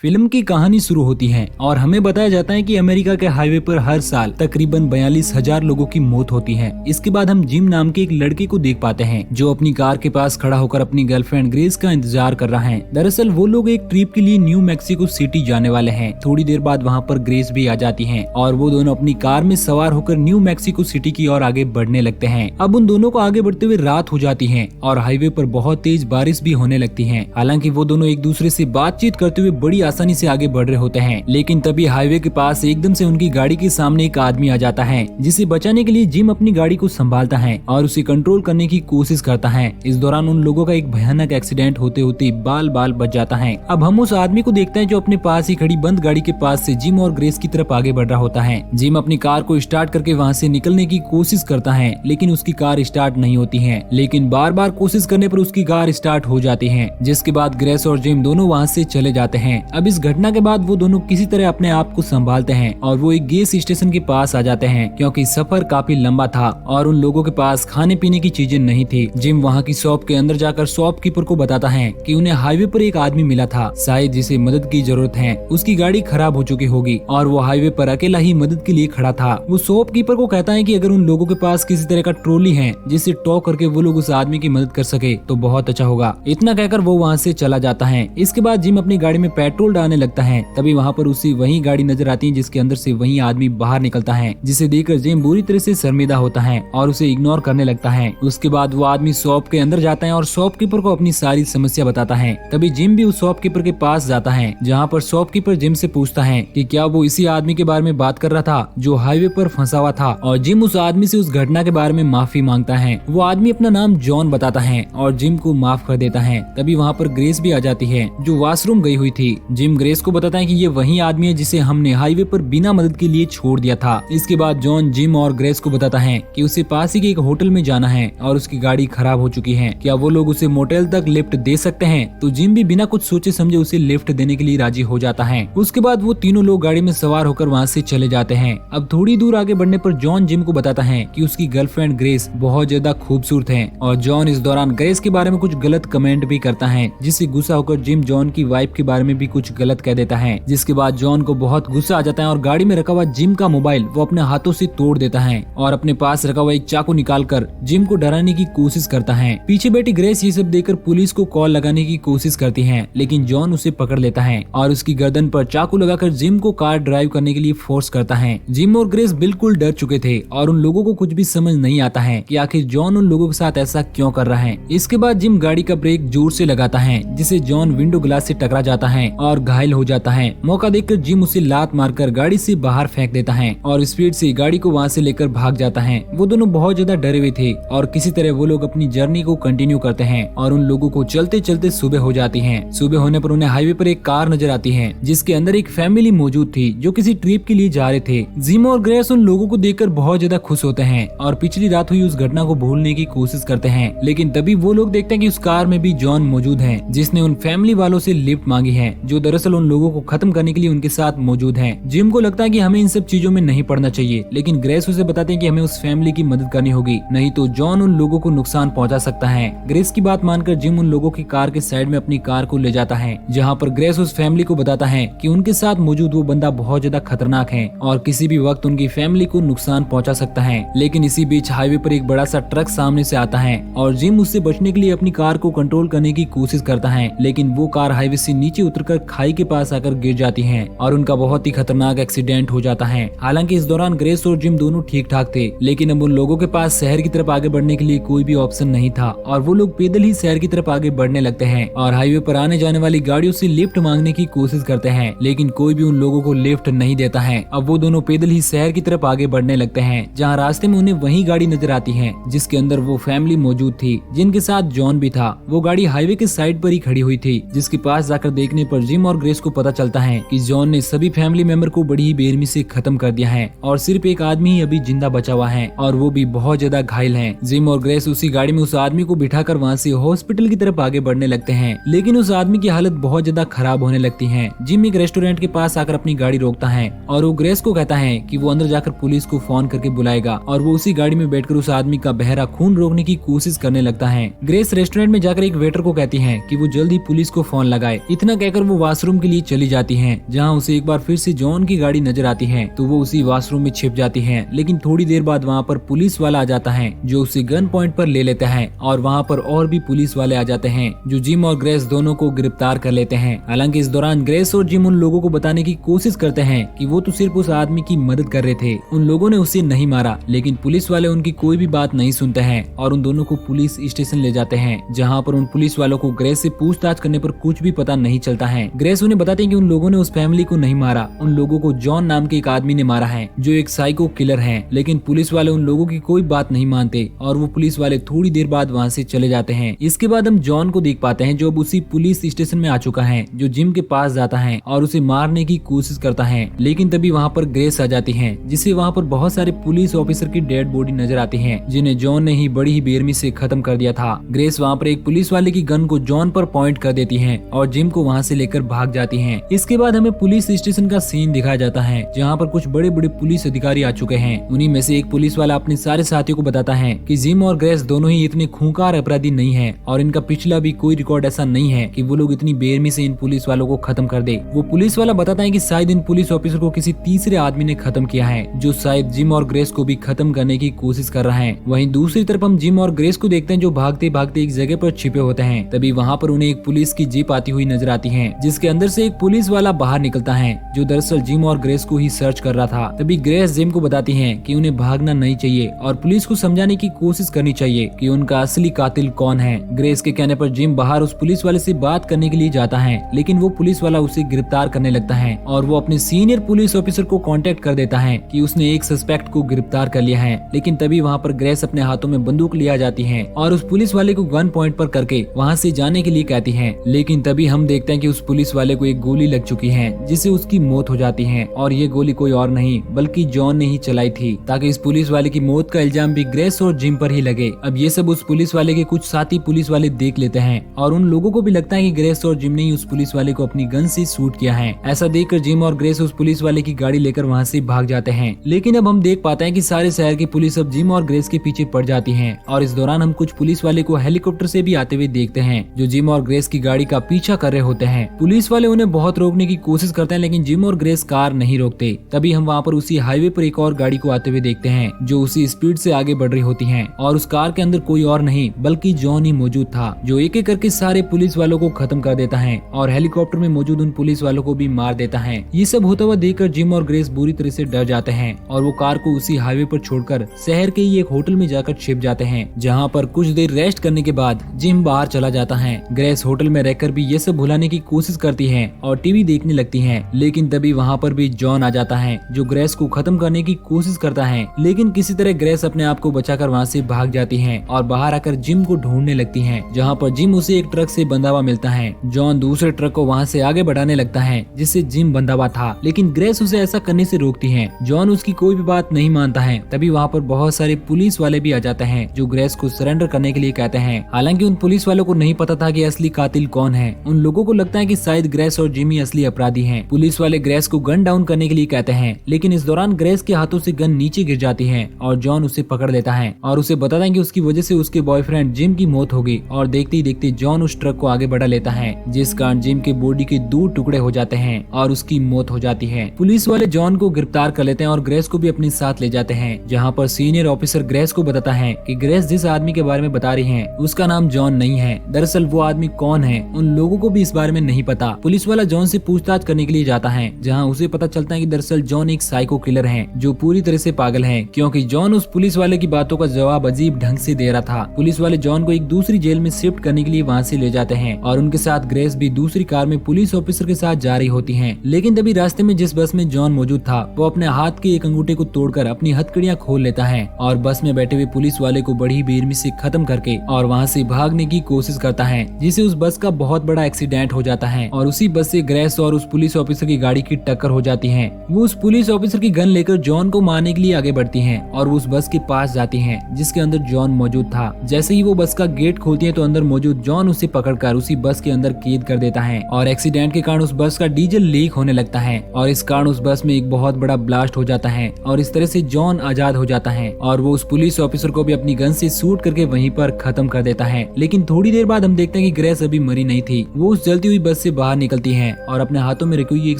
Film की कहानी शुरू होती है और हमें बताया जाता है कि अमेरिका के हाईवे पर हर साल तकरीबन 42,000 लोगों की मौत होती है। इसके बाद हम जिम नाम के एक लड़के को देख पाते हैं जो अपनी कार के पास खड़ा होकर अपनी गर्लफ्रेंड ग्रेस का इंतजार कर रहा है। दरअसल वो लोग एक ट्रिप के लिए न्यू मैक्सिको सिटी जाने वाले हैं। थोड़ी देर बाद वहाँ पर ग्रेस भी आ जाती है और वो दोनों अपनी कार में सवार होकर न्यू मैक्सिको सिटी की ओर आगे बढ़ने लगते हैं। अब उन दोनों को आगे बढ़ते हुए रात हो जाती है और हाईवे पर बहुत तेज बारिश भी होने लगती है। हालांकि वो दोनों एक दूसरे से बातचीत करते हुए बड़ी आसानी से आगे बढ़ रहे होते हैं, लेकिन तभी हाईवे के पास एकदम से उनकी गाड़ी के सामने एक आदमी आ जाता है जिसे बचाने के लिए जिम अपनी गाड़ी को संभालता है और उसे कंट्रोल करने की कोशिश करता है। इस दौरान उन लोगों का एक भयानक एक्सीडेंट होते होते बाल बाल बच जाता है। अब हम उस आदमी को देखते हैं जो अपने पास ही खड़ी बंद गाड़ी के पास से जिम और ग्रेस की तरफ आगे बढ़ रहा होता है। जिम अपनी कार को स्टार्ट करके वहाँ से निकलने की कोशिश करता है, लेकिन उसकी कार स्टार्ट नहीं होती है। लेकिन बार बार कोशिश करने पर उसकी कार स्टार्ट हो जाती है, जिसके बाद ग्रेस और जिम दोनों वहाँ से चले जाते हैं। अब इस घटना के बाद वो दोनों किसी तरह अपने आप को संभालते हैं और वो एक गैस स्टेशन के पास आ जाते हैं क्योंकि सफर काफी लंबा था और उन लोगों के पास खाने पीने की चीजें नहीं थी। जिम वहाँ की शॉप के अंदर जाकर शॉपकीपर को बताता है कि उन्हें हाईवे पर एक आदमी मिला था, शायद जिसे मदद की जरूरत है। उसकी गाड़ी खराब हो चुकी होगी और वो हाईवे पर अकेला ही मदद के लिए खड़ा था। वो शॉपकीपर को कहता है कि अगर उन लोगों के पास किसी तरह का ट्रॉली है जिससे टॉ करके वो लोग उस आदमी की मदद कर सके तो बहुत अच्छा होगा। इतना कहकर वो वहाँ से चला जाता है। इसके बाद जिम अपनी गाड़ी में पेट्रोल डालने लगता है। तभी वहाँ पर उसी वही गाड़ी नजर आती है जिसके अंदर से वही आदमी बाहर निकलता है, जिसे देखकर जिम बुरी तरह से शर्मिंदा होता है और उसे इग्नोर करने लगता है। उसके बाद वो आदमी शॉप के अंदर जाता है और शॉपकीपर को अपनी सारी समस्या बताता है। तभी जिम भी उस शॉपकीपर के पास जाता है, जहाँ पर शॉपकीपर जिम से पूछता है कि क्या वो इसी आदमी के बारे में बात कर रहा था जो हाईवे पर फंसा हुआ था, और जिम उस आदमी से उस घटना के बारे में माफी मांगता है। वो आदमी अपना नाम जॉन बताता है और जिम को माफ कर देता है। तभी वहाँ पर ग्रेस भी आ जाती है जो वॉशरूम गई हुई थी। जिम ग्रेस को बताता है कि ये वही आदमी है जिसे हमने हाईवे पर बिना मदद के लिए छोड़ दिया था। इसके बाद जॉन जिम और ग्रेस को बताता है कि उसे पास ही के एक होटल में जाना है और उसकी गाड़ी खराब हो चुकी है। क्या वो लोग उसे मोटेल तक लिफ्ट दे सकते हैं? तो जिम भी बिना कुछ सोचे समझे उसे लिफ्ट देने के लिए राजी हो जाता है। उसके बाद वो तीनों लोग गाड़ी में सवार होकर वहाँ से चले जाते हैं। अब थोड़ी दूर आगे बढ़ने पर जॉन जिम को बताता है कि उसकी गर्लफ्रेंड ग्रेस बहुत ज्यादा खूबसूरत है और जॉन इस दौरान ग्रेस के बारे में कुछ गलत कमेंट भी करता है, जिससे गुस्सा होकर जिम जॉन की वाइफ के बारे में भी कुछ गलत कह देता है। जिसके बाद जॉन को बहुत गुस्सा आ जाता है और गाड़ी में रखा हुआ जिम का मोबाइल वो अपने हाथों से तोड़ देता है और अपने पास रखा हुआ एक चाकू निकालकर जिम को डराने की कोशिश करता है। पीछे बैठी ग्रेस ये सब देखकर पुलिस को कॉल लगाने की कोशिश करती है, लेकिन जॉन उसे पकड़ लेता है और उसकी गर्दन पर चाकू लगाकर जिम को कार ड्राइव करने के लिए फोर्स करता है। जिम और ग्रेस बिल्कुल डर चुके थे और उन लोगों को कुछ भी समझ नहीं आता है कि आखिर जॉन उन लोगों के साथ ऐसा क्यों कर रहा है। इसके बाद जिम गाड़ी का ब्रेक जोर से लगाता है, जिससे जॉन विंडो ग्लास से टकरा जाता है और घायल हो जाता है। मौका देखकर जिम उसे लात मारकर गाड़ी से बाहर फेंक देता है और स्पीड से गाड़ी को वहाँ से लेकर भाग जाता है। वो दोनों बहुत ज्यादा डरे हुए थे और किसी तरह वो लोग अपनी जर्नी को कंटिन्यू करते हैं और उन लोगों को चलते चलते सुबह हो जाती है। सुबह होने पर उन्हें हाईवे पर एक कार नजर आती है जिसके अंदर एक फैमिली मौजूद थी जो किसी ट्रिप के लिए जा रहे थे। जिम और ग्रेस उन लोगों को देखकर बहुत ज्यादा खुश होते हैं और पिछली रात हुई उस घटना को भूलने की कोशिश करते हैं, लेकिन तभी वो लोग देखते हैं कि उस कार में भी जॉन मौजूद है जिसने उन फैमिली वालों से लिफ्ट मांगी है, जो दरअसल उन लोगों को खत्म करने के लिए उनके साथ मौजूद है। जिम को लगता है कि हमें इन सब चीजों में नहीं पड़ना चाहिए, लेकिन ग्रेस उसे बताते हैं कि हमें उस फैमिली की मदद करनी होगी, नहीं तो जॉन उन लोगों को नुकसान पहुंचा सकता है। ग्रेस की बात मानकर जिम उन लोगों की कार के साइड में अपनी कार को ले जाता है, जहां पर ग्रेस उस फैमिली को बताता है कि उनके साथ मौजूद वो बंदा बहुत ज्यादा खतरनाक है और किसी भी वक्त उनकी फैमिली को नुकसान पहुंचा सकता है। लेकिन इसी बीच हाईवे पर एक बड़ा सा ट्रक सामने से आता है और जिम उससे बचने के लिए अपनी कार को कंट्रोल करने की कोशिश करता है, लेकिन वो कार हाईवे से नीचे उतरकर खाई के पास आकर गिर जाती है और उनका बहुत ही खतरनाक एक्सीडेंट हो जाता है। हालांकि इस दौरान ग्रेस और जिम दोनों ठीक ठाक थे, लेकिन अब उन लोगों के पास शहर की तरफ आगे बढ़ने के लिए कोई भी ऑप्शन नहीं था और वो लोग पैदल ही शहर की तरफ आगे बढ़ने लगते हैं और हाईवे पर आने जाने वाली गाड़ियों से लिफ्ट मांगने की कोशिश करते हैं, लेकिन कोई भी उन लोगों को लिफ्ट नहीं देता है। अब वो दोनों पैदल ही शहर की तरफ आगे बढ़ने लगते हैं, जहाँ रास्ते में उन्हें वही गाड़ी नजर आती है जिसके अंदर वो फैमिली मौजूद थी जिनके साथ जॉन भी था। वो गाड़ी हाईवे के साइड पर ही खड़ी हुई थी, जिसके पास जाकर देखने पर जिम और ग्रेस को पता चलता है कि जॉन ने सभी फैमिली मेंबर को बड़ी ही बेरहमी से खत्म कर दिया है और सिर्फ एक आदमी ही अभी जिंदा बचा हुआ है और वो भी बहुत ज्यादा घायल है। जिम और ग्रेस उसी गाड़ी में उस आदमी को बिठाकर वहाँ से हॉस्पिटल की तरफ आगे बढ़ने लगते हैं, लेकिन उस आदमी की हालत बहुत ज्यादा खराब होने लगती है। जिम एक रेस्टोरेंट के पास आकर अपनी गाड़ी रोकता है और वो ग्रेस को कहता है कि वो अंदर जाकर पुलिस को फोन करके बुलाएगा और वो उसी गाड़ी में बैठकर उस आदमी का बहरा खून रोकने की कोशिश करने लगता है। ग्रेस रेस्टोरेंट में जाकर एक वेटर को कहती है कि वो जल्दी पुलिस को फोन लगाए। इतना कहकर वो वॉशरूम के लिए चली जाती है, जहाँ उसे एक बार फिर से जॉन की गाड़ी नजर आती है तो वो उसी वॉशरूम में छिप जाती है। लेकिन थोड़ी देर बाद वहाँ पर पुलिस वाला आ जाता है जो उसे गन पॉइंट पर ले लेता है और वहाँ पर और भी पुलिस वाले आ जाते हैं जो जिम और ग्रेस दोनों को गिरफ्तार कर लेते हैं। हालांकि इस दौरान ग्रेस और जिम उन लोगों को बताने की कोशिश करते हैं कि वो तो सिर्फ उस आदमी की मदद कर रहे थे, उन लोगों ने उसे नहीं मारा। लेकिन पुलिस वाले उनकी कोई भी बात नहीं सुनते हैं और उन दोनों को पुलिस स्टेशन ले जाते हैं, जहाँ पर उन पुलिस वालों को ग्रेस से पूछताछ करने पर कुछ भी पता नहीं चलता है। ग्रेस उन्हें बताते हैं कि उन लोगों ने उस फैमिली को नहीं मारा, उन लोगों को जॉन नाम के एक आदमी ने मारा है जो एक साइको किलर है। लेकिन पुलिस वाले उन लोगों की कोई बात नहीं मानते और वो पुलिस वाले थोड़ी देर बाद वहाँ से चले जाते हैं। इसके बाद हम जॉन को देख पाते हैं जो अब उसी पुलिस स्टेशन में आ चुका है, जो जिम के पास जाता है और उसे मारने की कोशिश करता है। लेकिन तभी वहाँ पर ग्रेस आ जाती है, जिससे वहाँ पर बहुत सारे पुलिस ऑफिसर की डेड बॉडी नजर आती है जिन्हें जॉन ने ही बड़ी ही बेरहमी से खत्म कर दिया था। ग्रेस वहाँ पर एक पुलिस वाले की गन को जॉन पर पॉइंट कर देती है और जिम को वहाँ से लेकर भाग जाती है। इसके बाद हमें पुलिस स्टेशन का सीन दिखाया जाता है जहाँ पर कुछ बड़े बड़े पुलिस अधिकारी आ चुके हैं। उन्हीं में से एक पुलिस वाला अपने सारे साथियों को बताता है कि जिम और ग्रेस दोनों ही इतने खूंखार अपराधी नहीं है और इनका पिछला भी कोई रिकॉर्ड ऐसा नहीं है कि वो लोग इतनी बेरहमी से इन पुलिस वालों को खत्म कर दे। वो पुलिस वाला बताता है कि शायद इन पुलिस ऑफिसर को किसी तीसरे आदमी ने खत्म किया है जो शायद जिम और ग्रेस को भी खत्म करने की कोशिश कर रहा है। वहीं दूसरी तरफ हम जिम और ग्रेस को देखते हैं जो भागते भागते एक जगह पर छिपे होते हैं। तभी वहाँ पर उन्हें एक पुलिस की जीप आती हुई नजर आती है जिसके अंदर से एक पुलिस वाला बाहर निकलता है जो दरअसल जिम और ग्रेस को ही सर्च कर रहा था। तभी ग्रेस जिम को बताती है कि उन्हें भागना नहीं चाहिए और पुलिस को समझाने की कोशिश करनी चाहिए कि उनका असली कातिल कौन है। ग्रेस के कहने पर जिम बाहर उस पुलिस वाले से बात करने के लिए जाता है, लेकिन वो पुलिस वाला उसे गिरफ्तार करने लगता है और वो अपने सीनियर पुलिस ऑफिसर को कांटेक्ट कर देता है कि उसने एक सस्पेक्ट को गिरफ्तार कर लिया है। लेकिन तभी वहाँ पर ग्रेस अपने हाथों में बंदूक लिया जाती है और उस पुलिस वाले को गन पॉइंट पर करके वहाँ से जाने के लिए कहती है। लेकिन तभी हम देखते हैं कि उस पुलिस वाले को एक गोली लग चुकी है जिससे उसकी मौत हो जाती है और ये गोली कोई और नहीं बल्कि जॉन ने ही चलाई थी ताकि इस पुलिस वाले की मौत का इल्जाम भी ग्रेस और जिम पर ही लगे। अब ये सब उस पुलिस वाले के कुछ साथी पुलिस वाले देख लेते हैं और उन लोगों को भी लगता है कि ग्रेस और जिम ने ही उस पुलिस वाले को अपनी गन से शूट किया है। ऐसा देखकर जिम और ग्रेस उस पुलिस वाले की गाड़ी लेकर वहाँ से भाग जाते हैं। लेकिन अब हम देख पाते हैं कि सारे शहर की पुलिस अब जिम और ग्रेस के पीछे पड़ जाती है और इस दौरान हम कुछ पुलिस वाले को हेलीकॉप्टर से भी आते हुए देखते हैं जो जिम और ग्रेस की गाड़ी का पीछा कर रहे होते हैं। पुलिस वाले उन्हें बहुत रोकने की कोशिश करते हैं लेकिन जिम और ग्रेस कार नहीं रोकते। तभी हम वहाँ पर उसी हाईवे पर एक और गाड़ी को आते हुए देखते हैं जो उसी स्पीड से आगे बढ़ रही होती है और उस कार के अंदर कोई और नहीं बल्कि जॉन ही मौजूद था जो एक एक करके सारे पुलिस वालों को खत्म कर देता है और हेलीकॉप्टर में मौजूद उन पुलिस वालों को भी मार देता है। ये सब होता हुआ देखकर जिम और ग्रेस बुरी तरह से डर जाते हैं और वो कार को उसी हाईवे पर छोड़कर शहर के ही एक होटल में जाकर छिप जाते हैं, जहाँ पर कुछ देर रेस्ट करने के बाद जिम बाहर चला जाता है। ग्रेस होटल में रहकर भी ये सब भुलाने की कोशिश करती है और टीवी देखने लगती है। लेकिन तभी वहाँ पर भी जॉन आ जाता है जो ग्रेस को खत्म करने की कोशिश करता है, लेकिन किसी तरह ग्रेस अपने आप को बचाकर वहाँ से भाग जाती है और बाहर आकर जिम को ढूंढने लगती है, जहाँ पर जिम उसे एक ट्रक से बंधा हुआ मिलता है। जॉन दूसरे ट्रक को वहाँ से आगे बढ़ाने लगता है जिससे जिम बंधा हुआ था, लेकिन ग्रेस उसे ऐसा करने से रोकती है। जॉन उसकी कोई भी बात नहीं मानता है। तभी वहाँ पर बहुत सारे पुलिस वाले भी आ जाते हैं जो ग्रेस को सरेंडर करने के लिए कहते हैं। हालांकि उन पुलिस वालों को नहीं पता था कि असली कातिल कौन है। उन लोगों को लगता है कि शायद ग्रेस और जिमी असली अपराधी हैं। पुलिस वाले ग्रेस को गन डाउन करने के लिए कहते हैं, लेकिन इस दौरान ग्रेस के हाथों से गन नीचे गिर जाती है और जॉन उसे पकड़ लेता है और उसे बताता है कि उसकी वजह से उसके बॉयफ्रेंड जिम की मौत होगी। और देखते ही देखते जॉन उस ट्रक को आगे बढ़ा लेता है जिस कारण जिम के बॉडी के 2 टुकड़े हो जाते हैं और उसकी मौत हो जाती है। पुलिस वाले जॉन को गिरफ्तार कर लेते हैं और ग्रेस को भी अपने साथ ले जाते हैं, जहाँ पर सीनियर ऑफिसर ग्रेस को बताता है कि ग्रेस जिस आदमी के बारे में बता रही है उसका नाम जॉन नहीं है। दरअसल वो आदमी कौन है उन लोगों को भी इस बारे में नहीं पता। पुलिस वाला जॉन से पूछताछ करने के लिए जाता है, जहाँ उसे पता चलता है कि दरअसल जॉन एक साइको किलर है जो पूरी तरह से पागल है, क्योंकि जॉन उस पुलिस वाले की बातों का जवाब अजीब ढंग से दे रहा था। पुलिस वाले जॉन को एक दूसरी जेल में शिफ्ट करने के लिए वहाँ से ले जाते हैं और उनके साथ ग्रेस भी दूसरी कार में पुलिस ऑफिसर के साथ जा रही होती है। लेकिन तभी रास्ते में जिस बस में जॉन मौजूद था वो अपने हाथ के एक अंगूठे को तोड़कर अपनी हथकड़ियां खोल लेता है और बस में बैठे हुए पुलिस वाले को बड़ी बेरहमी से खत्म करके और वहाँ से भागने की कोशिश करता है, जिससे उस बस का बहुत बड़ा एक्सीडेंट हो जाता है और उसी बस से ग्रेस और उस पुलिस ऑफिसर की गाड़ी की टक्कर हो जाती है। वो उस पुलिस ऑफिसर की गन लेकर जॉन को मारने के लिए आगे बढ़ती हैं और वो उस बस के पास जाती हैं जिसके अंदर जॉन मौजूद था। जैसे ही वो बस का गेट खोलती है तो अंदर मौजूद जॉन उसे पकड़कर उसी बस के अंदर कैद कर देता है और एक्सीडेंट के कारण उस बस का डीजल लीक होने लगता है और इस कारण उस बस में एक बहुत बड़ा ब्लास्ट हो जाता है और इस तरह से जॉन आजाद हो जाता है और वो उस पुलिस ऑफिसर को भी अपनी गन से शूट करके वहीं पर खत्म कर देता है। लेकिन थोड़ी देर बाद हम देखते हैं कि ग्रेस अभी मरी नहीं थी। वो उस जलती हुई बस से बाहर निकलती हैं और अपने हाथों में रखी हुई एक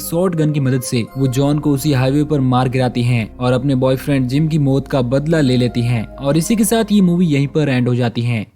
शॉर्ट गन की मदद से वो जॉन को उसी हाईवे पर मार गिराती हैं और अपने बॉयफ्रेंड जिम की मौत का बदला ले लेती हैं। और इसी के साथ ये मूवी यहीं पर एंड हो जाती है।